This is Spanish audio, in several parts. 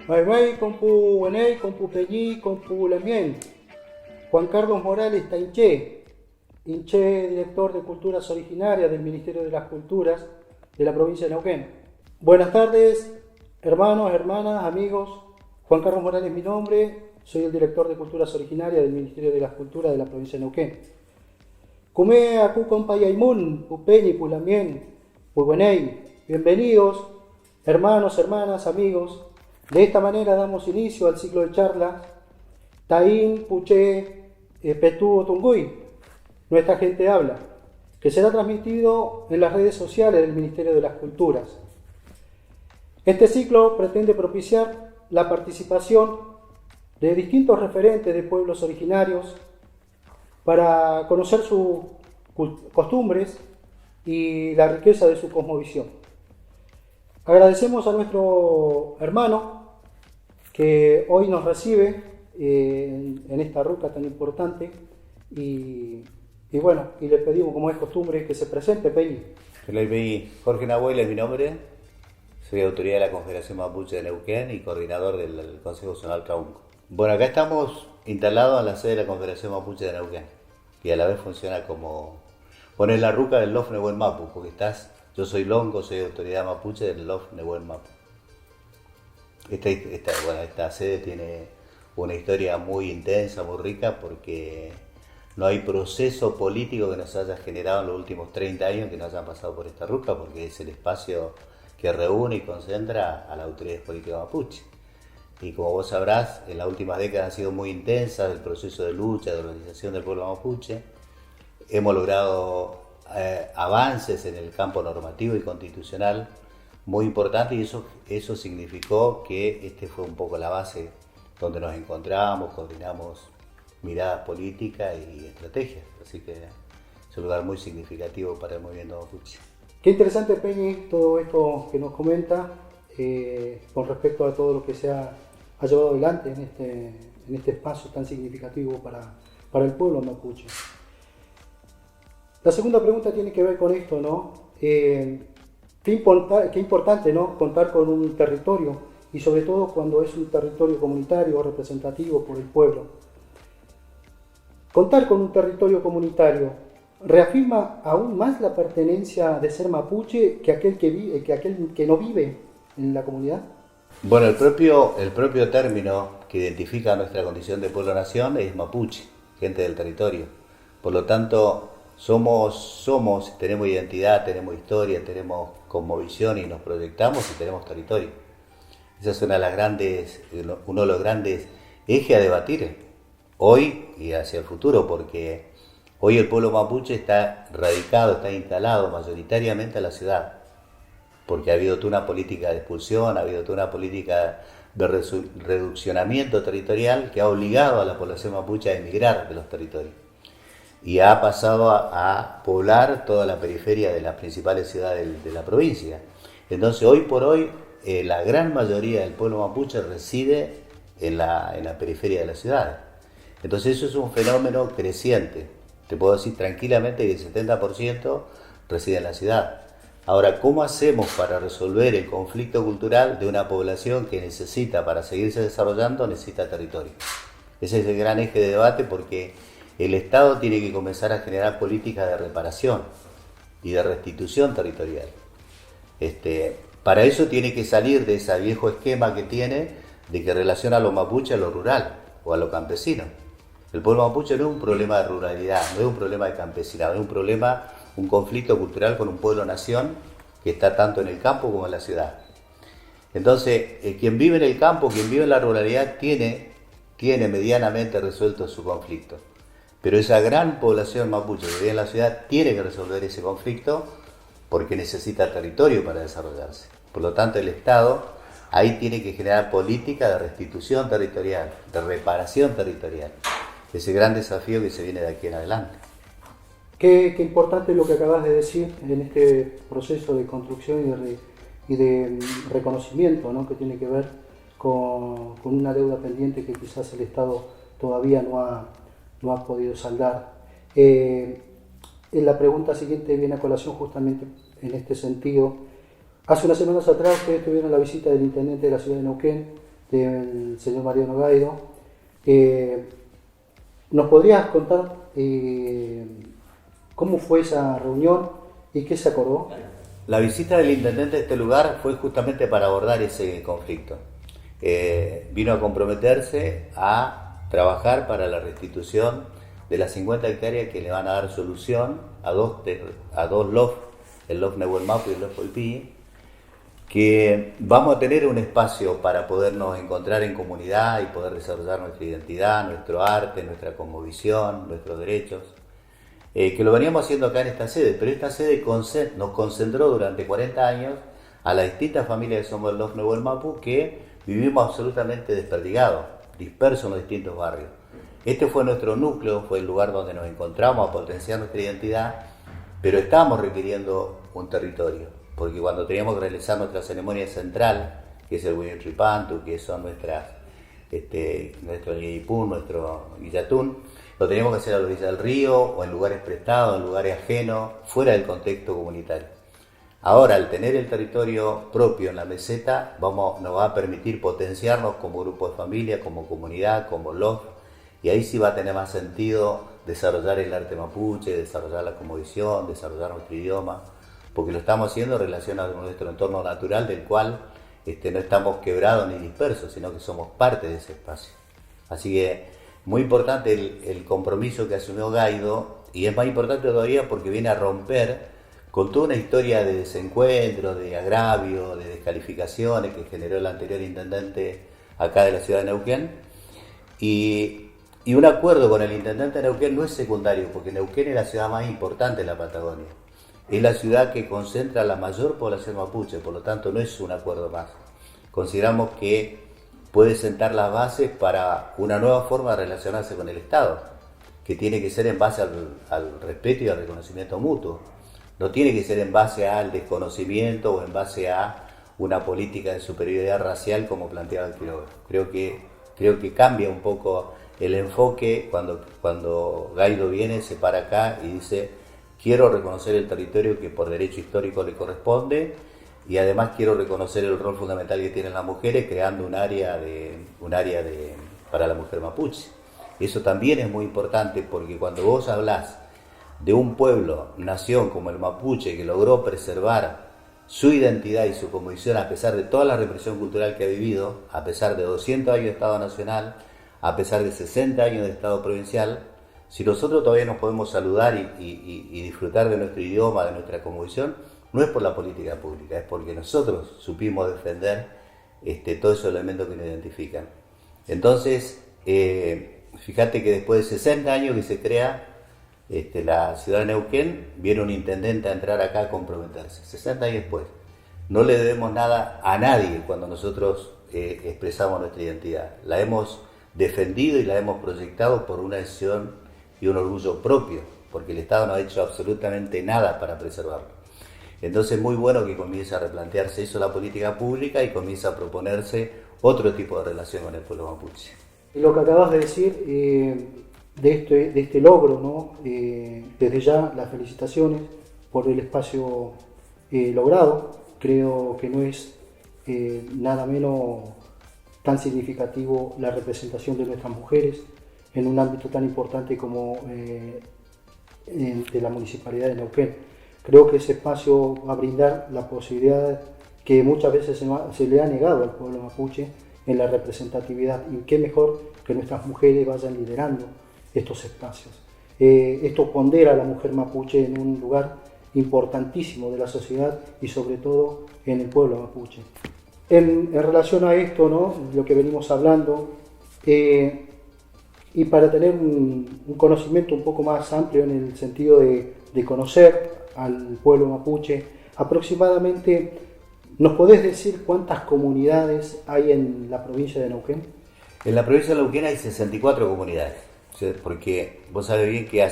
Maymay, compu Weney, compu Peñi, compu Lamien. Juan Carlos Morales Tainché, Inché, director de Culturas Originarias del Ministerio de las Culturas de la provincia de Neuquén. Buenas tardes, hermanos, hermanas, amigos. Juan Carlos Morales es mi nombre, soy el director de Culturas Originarias del Ministerio de las Culturas de la provincia de Neuquén. Cumé acu compayaimun, pupeñi, pulamien, pubenei. Bienvenidos, hermanos, hermanas, amigos. De esta manera damos inicio al ciclo de charlas Taín, Puché, Petú, Tunguy, Nuestra Gente Habla, que será transmitido en las redes sociales del Ministerio de las Culturas. Este ciclo pretende propiciar la participación de distintos referentes de pueblos originarios para conocer sus costumbres y la riqueza de su cosmovisión. Agradecemos a nuestro hermano que hoy nos recibe en esta ruca tan importante y bueno, y le pedimos, como es costumbre, que se presente, Peñi. Jorge Nahuel es mi nombre, soy autoridad de la Confederación Mapuche de Neuquén y coordinador del Consejo Zonal Caunco. Bueno, acá estamos instalados en la sede de la Confederación Mapuche de Neuquén, y a la vez funciona como poner la ruca del LOF Nehuen Mapu, porque yo soy longo, soy autoridad mapuche del LOF Nehuen Mapu. Esta sede tiene una historia muy intensa, muy rica, porque no hay proceso político que nos haya generado en los últimos 30 años que no hayan pasado por esta ruca, porque es el espacio que reúne y concentra a las autoridades políticas mapuche. Y como vos sabrás, en las últimas décadas han sido muy intensas el proceso de lucha, de organización del pueblo mapuche. Hemos logrado avances en el campo normativo y constitucional muy importantes, y eso significó que este fue un poco la base donde nos encontramos, coordinamos miradas políticas y estrategias. Así que es un lugar muy significativo para el movimiento mapuche. Qué interesante, Peñi, todo esto que nos comenta con respecto a todo lo que se ha llevado adelante en este espacio tan significativo para el pueblo mapuche. La segunda pregunta tiene que ver con esto, ¿no? Qué importante, ¿no? Contar con un territorio, y sobre todo cuando es un territorio comunitario o representativo por el pueblo. Contar con un territorio comunitario reafirma aún más la pertenencia de ser mapuche que aquel que no vive en la comunidad. Bueno, el propio término que identifica nuestra condición de pueblo-nación es mapuche, gente del territorio. Por lo tanto, tenemos identidad, tenemos historia, tenemos cosmovisión y nos proyectamos y tenemos territorio. Esa es uno de los grandes ejes a debatir hoy y hacia el futuro, porque hoy el pueblo mapuche está radicado, está instalado mayoritariamente en la ciudad, porque ha habido toda una política de expulsión, ha habido toda una política de reduccionamiento territorial que ha obligado a la población mapuche a emigrar de los territorios. Y ha pasado a poblar toda la periferia de las principales ciudades de la provincia. Entonces, hoy por hoy, la gran mayoría del pueblo mapuche reside en la periferia de las ciudades. Entonces, eso es un fenómeno creciente. Te puedo decir tranquilamente que el 70% reside en la ciudad. Ahora, ¿cómo hacemos para resolver el conflicto cultural de una población que necesita, para seguirse desarrollando, necesita territorio? Ese es el gran eje de debate, porque el Estado tiene que comenzar a generar políticas de reparación y de restitución territorial. Para eso tiene que salir de ese viejo esquema que tiene de que relaciona a los mapuches a lo rural o a lo campesino. El pueblo mapuche no es un problema de ruralidad, no es un problema de campesinado, es un conflicto cultural con un pueblo-nación que está tanto en el campo como en la ciudad. Entonces, quien vive en el campo, quien vive en la ruralidad, tiene medianamente resuelto su conflicto. Pero esa gran población mapuche que vive en la ciudad tiene que resolver ese conflicto porque necesita territorio para desarrollarse. Por lo tanto, el Estado ahí tiene que generar política de restitución territorial, de reparación territorial. Ese gran desafío que se viene de aquí en adelante. Qué importante lo que acabas de decir en este proceso de construcción y de reconocimiento, ¿no? Que tiene que ver con una deuda pendiente que quizás el Estado todavía no ha podido saldar. La pregunta siguiente viene a colación justamente en este sentido. Hace unas semanas atrás ustedes tuvieron la visita del intendente de la ciudad de Neuquén, del señor Mariano Gaido. ¿Nos podrías contar cómo fue esa reunión y qué se acordó? La visita del intendente a este lugar fue justamente para abordar ese conflicto. Vino a comprometerse a trabajar para la restitución de las 50 hectáreas que le van a dar solución a dos LOF, el LOF Nahuel Mapu y el LOF Polpí, que vamos a tener un espacio para podernos encontrar en comunidad y poder desarrollar nuestra identidad, nuestro arte, nuestra cosmovisión, nuestros derechos, que lo veníamos haciendo acá en esta sede, pero esta sede nos concentró durante 40 años a las distintas familias que somos el LOF Nahuel Mapu, que vivimos absolutamente desperdigados, dispersos en los distintos barrios. Este fue nuestro núcleo, fue el lugar donde nos encontramos a potenciar nuestra identidad, pero estábamos requiriendo un territorio, porque cuando teníamos que realizar nuestra ceremonia central, que es el Huayhuachipantu, que son nuestro Yeyipún, nuestro Guillatún, lo teníamos que hacer a la orilla del río, o en lugares prestados, en lugares ajenos, fuera del contexto comunitario. Ahora, al tener el territorio propio en la meseta, nos va a permitir potenciarnos como grupo de familia, como comunidad, como LOF, y ahí sí va a tener más sentido desarrollar el arte mapuche, desarrollar la cosmovisión, desarrollar nuestro idioma, porque lo estamos haciendo en relación a nuestro entorno natural, del cual no estamos quebrados ni dispersos, sino que somos parte de ese espacio. Así que muy importante el compromiso que asumió Gaido, y es más importante todavía porque viene a romper con toda una historia de desencuentro, de agravio, de descalificaciones que generó el anterior intendente acá de la ciudad de Neuquén. Y un acuerdo con el intendente de Neuquén no es secundario, porque Neuquén es la ciudad más importante de la Patagonia. Es la ciudad que concentra la mayor población mapuche, por lo tanto no es un acuerdo más. Consideramos que puede sentar las bases para una nueva forma de relacionarse con el Estado, que tiene que ser en base al respeto y al reconocimiento mutuo. No tiene que ser en base al desconocimiento o en base a una política de superioridad racial como planteaba el Quiroga. Creo que cambia un poco el enfoque cuando Gaido viene, se para acá y dice: quiero reconocer el territorio que por derecho histórico le corresponde, y además quiero reconocer el rol fundamental que tienen las mujeres, creando un área para la mujer mapuche. Eso también es muy importante, porque cuando vos hablás de un pueblo, nación como el mapuche, que logró preservar su identidad y su cosmovisión a pesar de toda la represión cultural que ha vivido, a pesar de 200 años de Estado Nacional, a pesar de 60 años de Estado Provincial, si nosotros todavía nos podemos saludar y disfrutar de nuestro idioma, de nuestra cosmovisión, no es por la política pública, es porque nosotros supimos defender todos esos elementos que nos identifican. Entonces, fíjate que después de 60 años que se crea la ciudad de Neuquén, viene un intendente a entrar acá a comprometerse, 60 años después. No le debemos nada a nadie cuando nosotros expresamos nuestra identidad. La hemos defendido y la hemos proyectado por una decisión y un orgullo propio, porque el Estado no ha hecho absolutamente nada para preservarlo. Entonces es muy bueno que comience a replantearse eso la política pública y comience a proponerse otro tipo de relación con el pueblo mapuche. Y lo que acabas de decir de este logro, ¿no? Desde ya las felicitaciones por el espacio logrado. Creo que no es nada menos tan significativo la representación de nuestras mujeres en un ámbito tan importante como de la Municipalidad de Neuquén. Creo que ese espacio va a brindar la posibilidad que muchas veces se le ha negado al pueblo mapuche en la representatividad, y qué mejor que nuestras mujeres vayan liderando estos espacios. Esto pondera a la mujer mapuche en un lugar importantísimo de la sociedad y sobre todo en el pueblo mapuche. En relación a esto, ¿no? Lo que venimos hablando, y para tener un conocimiento un poco más amplio en el sentido de conocer al pueblo mapuche, aproximadamente, ¿nos podés decir cuántas comunidades hay en la provincia de Neuquén? En la provincia de Neuquén hay 64 comunidades, porque vos sabés bien que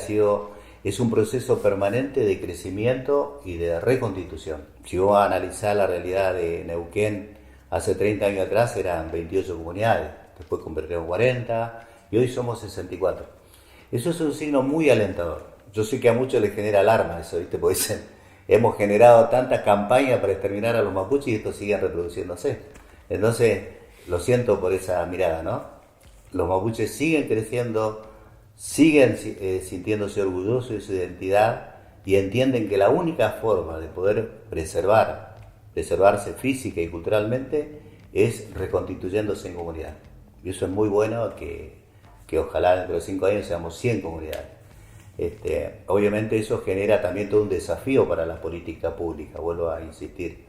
es un proceso permanente de crecimiento y de reconstitución. Si vos analizás la realidad de Neuquén, hace 30 años atrás eran 28 comunidades, después convertimos 40 y hoy somos 64. Eso es un signo muy alentador. Yo sé que a muchos les genera alarma eso, ¿viste? Porque dicen, hemos generado tantas campañas para exterminar a los mapuches y estos siguen reproduciéndose. Entonces, lo siento por esa mirada, ¿no? Los mapuches siguen creciendo, siguen sintiéndose orgullosos de su identidad y entienden que la única forma de poder preservarse física y culturalmente es reconstituyéndose en comunidad. Y eso es muy bueno, que ojalá dentro de 5 años seamos 100 comunidades. Obviamente eso genera también todo un desafío para la política pública, vuelvo a insistir,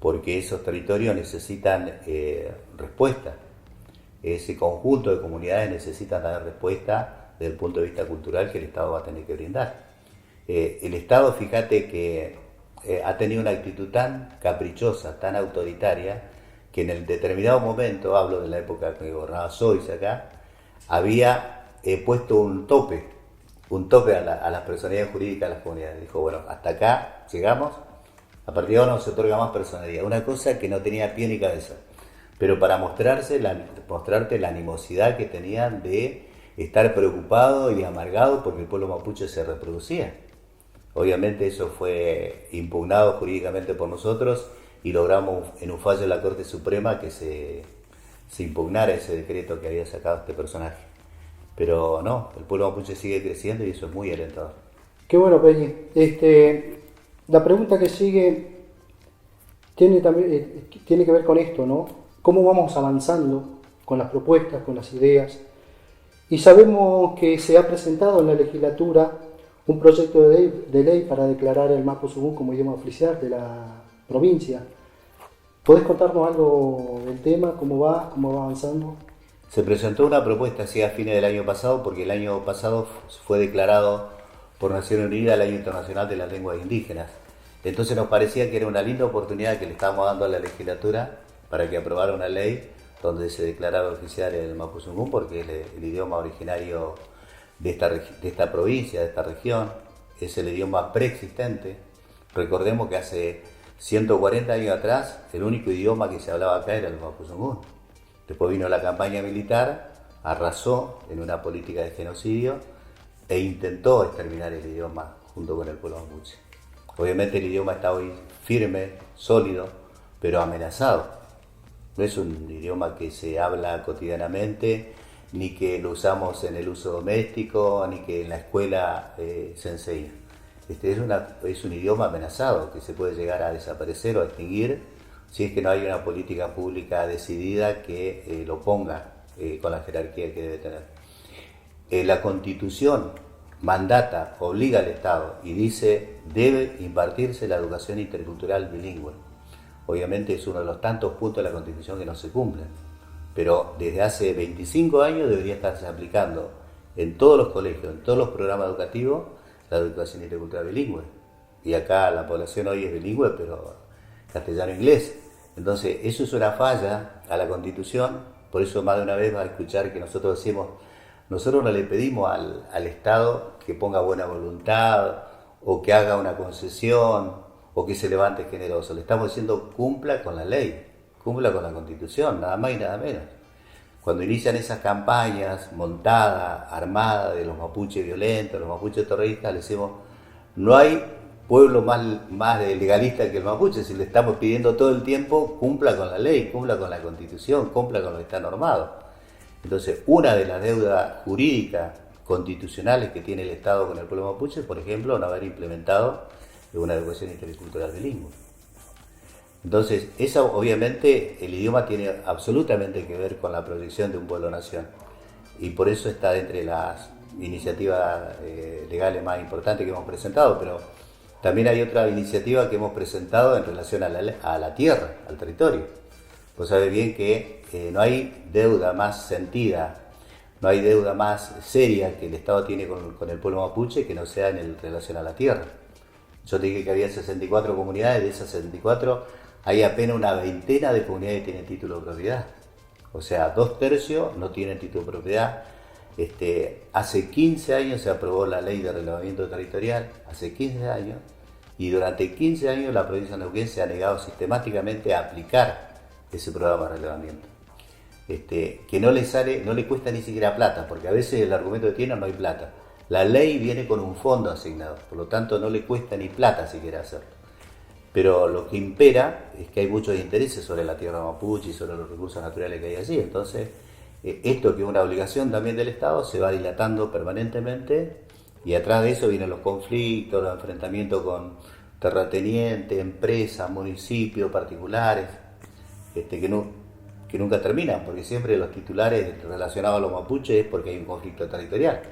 porque esos territorios necesitan respuesta. Ese conjunto de comunidades necesitan dar respuesta desde el punto de vista cultural que el Estado va a tener que brindar. El Estado, fíjate que ha tenido una actitud tan caprichosa, tan autoritaria, que en el determinado momento, hablo de la época que gobernaba Sois acá, había puesto un tope a las personalidades jurídicas de las comunidades. Dijo, bueno, hasta acá llegamos, a partir de ahora no se otorga más personalidad. Una cosa que no tenía pie ni cabeza, pero para mostrarte la animosidad que tenían de estar preocupado y amargado porque el pueblo mapuche se reproducía. Obviamente eso fue impugnado jurídicamente por nosotros y logramos en un fallo de la Corte Suprema que se impugnara ese decreto que había sacado este personaje. Pero no, el pueblo mapuche sigue creciendo y eso es muy alentador. Qué bueno, Peñi. La pregunta que sigue tiene que ver con esto, ¿no? ¿Cómo vamos avanzando con las propuestas, con las ideas? Y sabemos que se ha presentado en la legislatura un proyecto de ley para declarar el mapuzungún como idioma oficial de la provincia. ¿Podés contarnos algo del tema? ¿Cómo va avanzando? Se presentó una propuesta así a fines del año pasado, porque el año pasado fue declarado por Naciones Unidas el Año Internacional de las Lenguas Indígenas. Entonces nos parecía que era una linda oportunidad que le estábamos dando a la legislatura para que aprobara una ley donde se declarara oficial el mapuzungún, porque es el idioma originario de esta provincia, de esta región, es el idioma preexistente. Recordemos que hace 140 años atrás el único idioma que se hablaba acá era el mapuzungún. Después vino la campaña militar, arrasó en una política de genocidio e intentó exterminar el idioma junto con el pueblo mapuche. Obviamente el idioma está hoy firme, sólido, pero amenazado. No es un idioma que se habla cotidianamente, ni que lo usamos en el uso doméstico, ni que en la escuela se enseña. Es un idioma amenazado que se puede llegar a desaparecer o a extinguir si es que no hay una política pública decidida que lo ponga con la jerarquía que debe tener. La Constitución mandata, obliga al Estado y dice debe impartirse la educación intercultural bilingüe. Obviamente es uno de los tantos puntos de la Constitución que no se cumplen, pero desde hace 25 años debería estarse aplicando en todos los colegios, en todos los programas educativos, la educación intercultural bilingüe. Y acá la población hoy es bilingüe, pero castellano-inglés. Entonces, eso es una falla a la Constitución, por eso más de una vez va a escuchar que nosotros decimos, nosotros no le pedimos al Estado que ponga buena voluntad, o que haga una concesión, o que se levante generoso. Le estamos diciendo cumpla con la ley, cumpla con la Constitución, nada más y nada menos. Cuando inician esas campañas montadas, armadas de los mapuches violentos, los mapuches terroristas, le decimos, no hay pueblo más legalista que el mapuche, si le estamos pidiendo todo el tiempo, cumpla con la ley, cumpla con la Constitución, cumpla con lo que está normado. Entonces, una de las deudas jurídicas constitucionales que tiene el Estado con el pueblo mapuche, por ejemplo, no haber implementado una educación intercultural bilingüe. Entonces, eso obviamente el idioma tiene absolutamente que ver con la proyección de un pueblo-nación y por eso está entre las iniciativas legales más importantes que hemos presentado, pero también hay otra iniciativa que hemos presentado en relación a la tierra, al territorio. Vos sabés bien que no hay deuda más sentida, no hay deuda más seria que el Estado tiene con el pueblo mapuche que no sea en relación a la tierra. Yo te dije que había 64 comunidades, de esas 64 hay apenas una veintena de comunidades que tienen título de propiedad. O sea, 2/3 no tienen título de propiedad. Hace 15 años se aprobó la ley de relevamiento territorial, hace 15 años, y durante 15 años la provincia de Neuquén se ha negado sistemáticamente a aplicar ese programa de relevamiento. Que no le cuesta ni siquiera plata, porque a veces el argumento que tiene no hay plata. La ley viene con un fondo asignado, por lo tanto no le cuesta ni plata siquiera hacerlo. pero lo que impera es que hay muchos intereses sobre la tierra mapuche y sobre los recursos naturales que hay allí. Entonces, esto que es una obligación también del Estado se va dilatando permanentemente, y atrás de eso vienen los conflictos, los enfrentamientos con terratenientes, empresas, municipios, particulares, que nunca terminan, porque siempre los titulares relacionados a los mapuches es porque hay un conflicto territorial,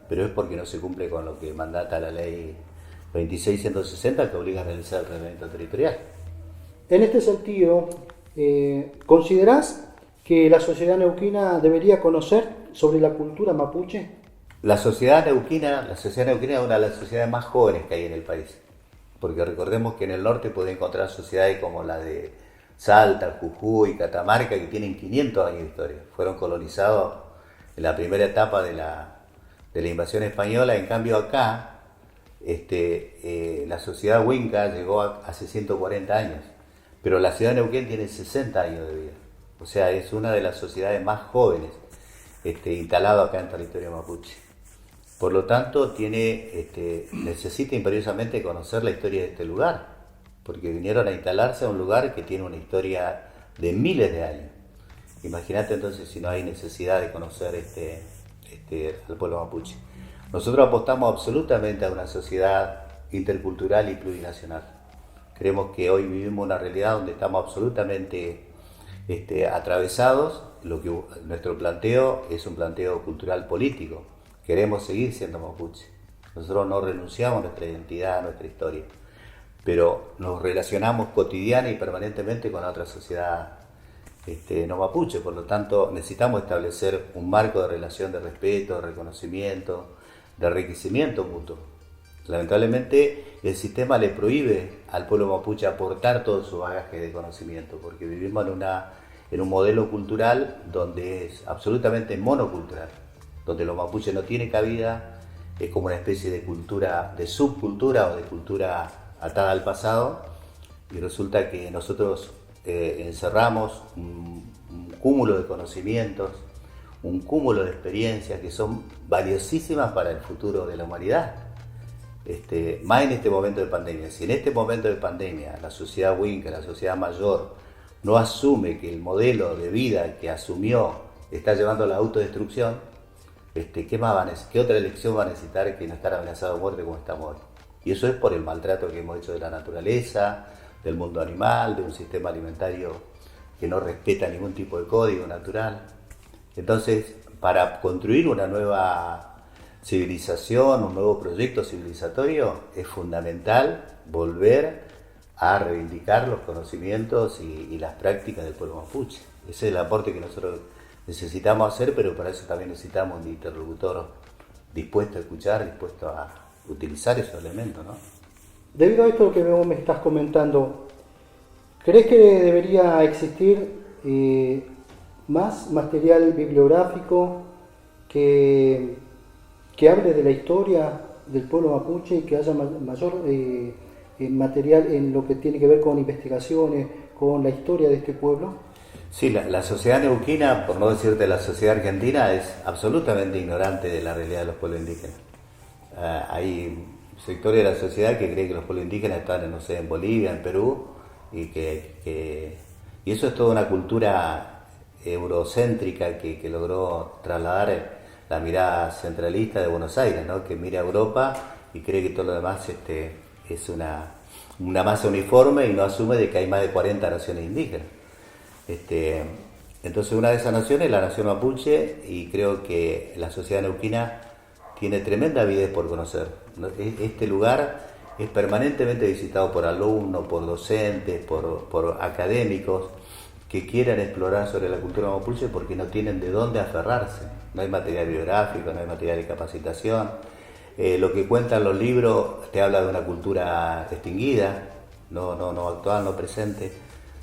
pero es porque no se cumple con lo que mandata la ley 26.160, que obliga a realizar el planeamiento territorial. En este sentido, ¿considerás que la sociedad neuquina debería conocer sobre la cultura mapuche? La sociedad neuquina es una de las sociedades más jóvenes que hay en el país, porque recordemos que en el norte puede encontrar sociedades como la de Salta, Jujuy, Catamarca, que tienen 500 años de historia. Fueron colonizados en la primera etapa de la invasión española. En cambio acá, la sociedad Huinca llegó hace 140 años, pero la ciudad de Neuquén tiene 60 años de vida. O sea, es una de las sociedades más jóvenes instalado acá en territorio mapuche. Por lo tanto, necesita imperiosamente conocer la historia de este lugar, porque vinieron a instalarse a un lugar que tiene una historia de miles de años. Imagínate entonces si no hay necesidad de conocer al pueblo mapuche. Nosotros apostamos absolutamente a una sociedad intercultural y plurinacional. Creemos que hoy vivimos una realidad donde estamos absolutamente atravesados. Nuestro planteo es un planteo cultural político. Queremos seguir siendo mapuche. Nosotros no renunciamos a nuestra identidad, a nuestra historia, pero nos relacionamos cotidiana y permanentemente con la otra sociedad no mapuche. Por lo tanto, necesitamos establecer un marco de relación de respeto, de reconocimiento, de enriquecimiento mutuo. Lamentablemente, el sistema le prohíbe al pueblo mapuche aportar todo su bagaje de conocimiento, porque vivimos en un modelo cultural donde es absolutamente monocultural, donde los mapuches no tienen cabida, es como una especie de cultura, de subcultura o de cultura atada al pasado, y resulta que nosotros encerramos un cúmulo de conocimientos, un cúmulo de experiencias que son valiosísimas para el futuro de la humanidad. Más en este momento de pandemia. Si en este momento de pandemia la sociedad Huinca, la sociedad mayor, no asume que el modelo de vida que asumió está llevando a la autodestrucción, ¿qué otra elección va a necesitar que no estar amenazado de muerte como estamos hoy? Y eso es por el maltrato que hemos hecho de la naturaleza, del mundo animal, de un sistema alimentario que no respeta ningún tipo de código natural. Entonces, para construir una nueva civilización, un nuevo proyecto civilizatorio, es fundamental volver a reivindicar los conocimientos y las prácticas del pueblo mapuche. Ese es el aporte que nosotros necesitamos hacer, pero para eso también necesitamos un interlocutor dispuesto a escuchar, dispuesto a utilizar esos elementos, ¿no? Debido a esto que vos me estás comentando, ¿crees que debería existir más material bibliográfico que hable de la historia del pueblo mapuche y que haya mayor material en lo que tiene que ver con investigaciones, con la historia de este pueblo? Sí, la sociedad neuquina, por no decirte la sociedad argentina, es absolutamente ignorante de la realidad de los pueblos indígenas. Hay sectores de la sociedad que creen que los pueblos indígenas están, no sé, en Bolivia, en Perú, y eso es toda una cultura eurocéntrica que logró trasladar la mirada centralista de Buenos Aires, ¿no? Que mira a Europa y cree que todo lo demás es una masa uniforme y no asume de que hay más de 40 naciones indígenas. Entonces una de esas naciones es la nación mapuche, y creo que la sociedad neuquina tiene tremenda avidez por conocer. Este lugar es permanentemente visitado por alumnos, por docentes, por académicos que quieran explorar sobre la cultura mapuche porque no tienen de dónde aferrarse. No hay material biográfico, no hay material de capacitación. Lo que cuentan los libros te habla de una cultura extinguida, no actual, no presente.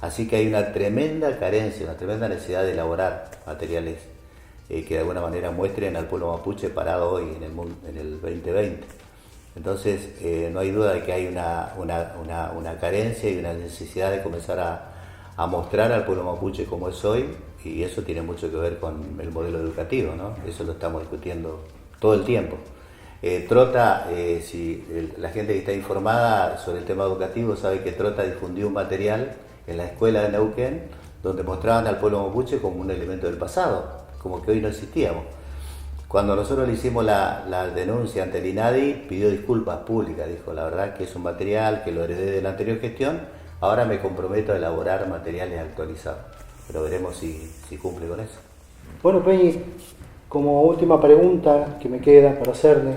Así que hay una tremenda carencia, una tremenda necesidad de elaborar materiales que de alguna manera muestren al pueblo mapuche parado hoy en el 2020. Entonces no hay duda de que hay una carencia y una necesidad de comenzar a mostrar al pueblo mapuche como es hoy, y eso tiene mucho que ver con el modelo educativo, ¿no? Eso lo estamos discutiendo todo el tiempo. Trota, si la gente que está informada sobre el tema educativo sabe que Trota difundió un material en la escuela de Neuquén donde mostraban al pueblo mapuche como un elemento del pasado, como que hoy no existíamos. Cuando nosotros le hicimos la denuncia ante el INADI, pidió disculpas públicas, dijo, la verdad que es un material que lo heredé de la anterior gestión, ahora me comprometo a elaborar materiales actualizados, pero veremos si cumple con eso. Bueno, Peñi, como última pregunta que me queda para hacerle,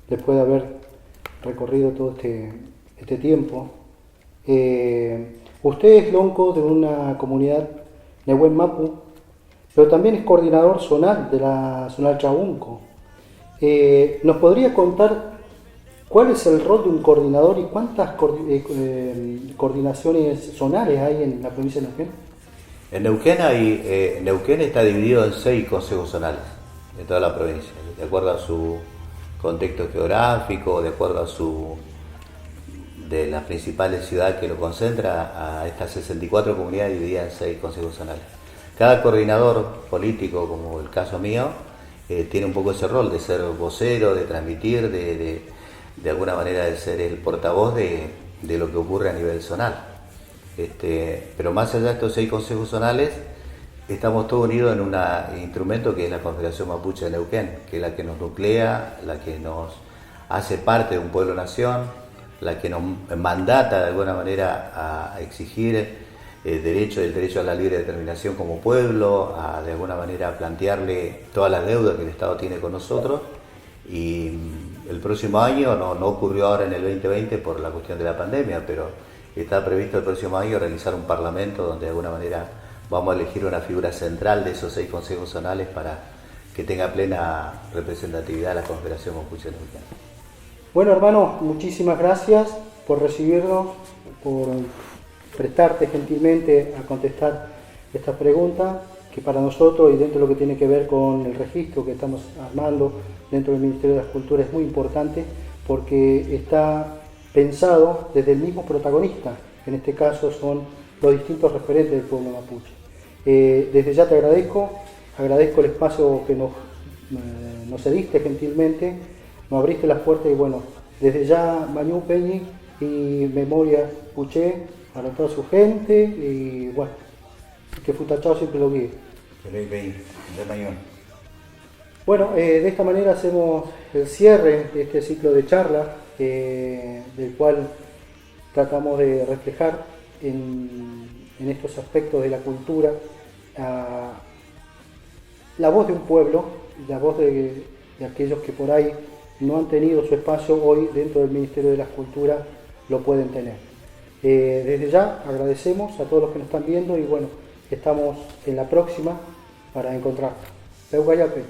después de haber recorrido todo este tiempo, usted es lonco de una comunidad Nehuen Mapu, pero también es coordinador zonal de la Zonal Chaunco. ¿Nos podría contar cuál es el rol de un coordinador y cuántas coordinaciones zonales hay en la provincia de Neuquén? En Neuquén está dividido en 6 consejos zonales en toda la provincia, de acuerdo a su contexto geográfico, de acuerdo a de las principales ciudades que lo concentra, a estas 64 comunidades divididas en 6 consejos zonales. Cada coordinador político, como el caso mío, tiene un poco ese rol de ser vocero, de transmitir, de alguna manera de ser el portavoz de lo que ocurre a nivel zonal. Pero más allá de estos 6 consejos zonales, estamos todos unidos en un instrumento que es la Confederación Mapuche de Neuquén, que es la que nos nuclea, la que nos hace parte de un pueblo-nación, la que nos mandata de alguna manera a exigir el derecho a la libre determinación como pueblo, a de alguna manera plantearle todas las deudas que el Estado tiene con nosotros. Y el próximo año, no ocurrió ahora en el 2020 por la cuestión de la pandemia, pero está previsto el próximo año realizar un parlamento donde de alguna manera vamos a elegir una figura central de esos 6 consejos zonales para que tenga plena representatividad la Confederación Mapuche Neuquén. Bueno, hermano, muchísimas gracias por recibirnos, por prestarte gentilmente a contestar esta pregunta, que para nosotros y dentro de lo que tiene que ver con el registro que estamos armando dentro del Ministerio de las Culturas es muy importante porque está pensado desde el mismo protagonista, que en este caso son los distintos referentes del pueblo mapuche. Desde ya te agradezco el espacio que nos cediste gentilmente, nos abriste las puertas y bueno, desde ya Mañú Peñi y Memoria Puché para toda su gente y bueno, que Futachao siempre lo guíe. Bueno, de esta manera hacemos el cierre de este ciclo de charlas del cual tratamos de reflejar en estos aspectos de la cultura la voz de un pueblo, la voz de aquellos que por ahí no han tenido su espacio hoy dentro del Ministerio de las Culturas, lo pueden tener. Desde ya agradecemos a todos los que nos están viendo y bueno, estamos en la próxima para encontrarnos. Peucayape.